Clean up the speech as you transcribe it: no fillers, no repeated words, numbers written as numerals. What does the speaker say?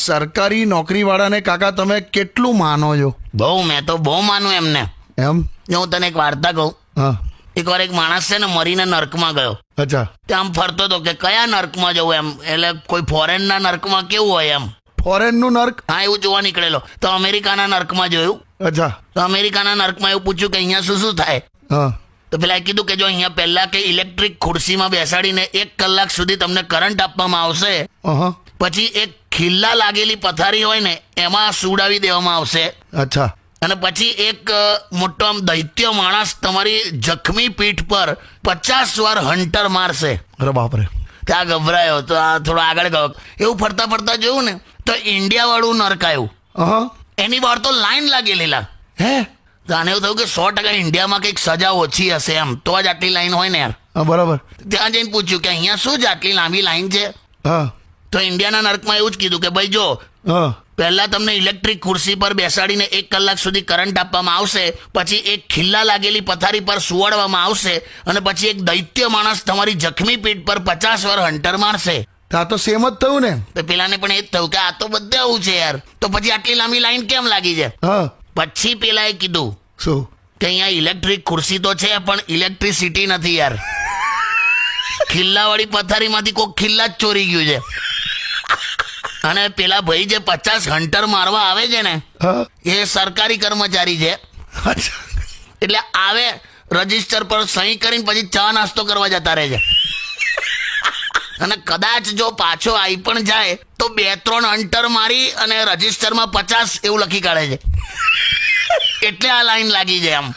સરકારી નોકરી વાળાને કાકા તમે કેટલું માનો છો? બહુ, મેં તો બહુ માનું એમને. એમ? જો હું તને એક વાર્તા કહું. હા. એકવાર એક માણસ છે ને મરીને નર્કમાં ગયો. અચ્છા. ત્યાં આમ ફરતો હતો કે કયા નર્કમાં જવું એમ. એટલે કોઈ ફોરેનના નર્કમાં કેવું હોય એમ. ફોરેનનું નર્ક? હા, એવું જોવા નીકળેલો. તો અમેરિકાના નર્કમાં જોયું. અચ્છા. તો અમેરિકાના નર્કમાં એવું પૂછ્યું કે અહીંયા શું શું થાય. હા. તો પેલા કીધું કે જો અહીંયા પહેલા કે ઇલેક્ટ્રિક ખુરશીમાં બેસાડીને 1 કલાક સુધી તમને કરંટ આપવામાં આવશે. પછી એક ખિલ્લા લાગેલી પથારી હોય ને એમાં સુડાવી દેવામાં આવશે. અચ્છા. અને પછી એક મોટો આમ દૈત્ય માણસ તમારી જખમી પીઠ પર 50 વાર હંટર મારશે. અરે બાપરે. ત્યાં ગભરાયો તો આ થોડો આગળ ગયો. એવું ફરતા ફરતા જોયું ને તો ઇન્ડિયા વાળું નર્ક આવ્યું. એની બહાર તો લાઈન લાગેલી. હે? તો આને એવું થયું કે 100% ઇન્ડિયામાં કંઈક સજા ઓછી હશે એમ, તો જ આટલી લાઈન હોય ને યાર. બરાબર. ત્યાં જઈને પૂછ્યું કે અહીંયા શું જ આટલી લાંબી લાઈન છે. તો ઇન્ડિયાના નર્કમાં એવું જ કીધું કે ભાઈ જો પહેલા તમને ઇલેક્ટ્રિક ખુરશી પર બેસાડીને 1 કલાક સુધી કરંટ આપવામાં આવશે. પછી એક ખિલ્લા લાગેલી પથારી પર સુવાડવામાં આવશે. અને પછી એક દૈત્ય માણસ તમારી જખમી પીઠ પર 50 વાર હંટર મારશે. આ તો સેમ જ થયું ને. તો પેલાને પણ એ જ થયું કે આ તો બધે આવું છે યાર, તો પછી આટલી લાંબી લાઈન કેમ લાગી છે. પછી પેલાએ કીધું શું કે અહીંયા ઇલેક્ટ્રિક ખુરશી તો છે પણ ઇલેક્ટ્રિસિટી નથી યાર. ખિલ્લાવાળી પથારીમાંથી કોઈ ખિલ્લા જ ચોરી ગયું છે. અને પેલા ભાઈ જે 50 હંટર મારવા આવે છે ને એ સરકારી કર્મચારી છે. એટલે આવે રજીસ્ટર પર સહી કરીને પછી ચા નાસ્તો કરવા જતા રહે છે. અને કદાચ જો પાછો આવી પણ જાય તો 2-3 હંટર મારી અને રજીસ્ટરમાં 50 એવું લખી કાઢે છે. એટલે આ લાઈન લાગી જાય આમ.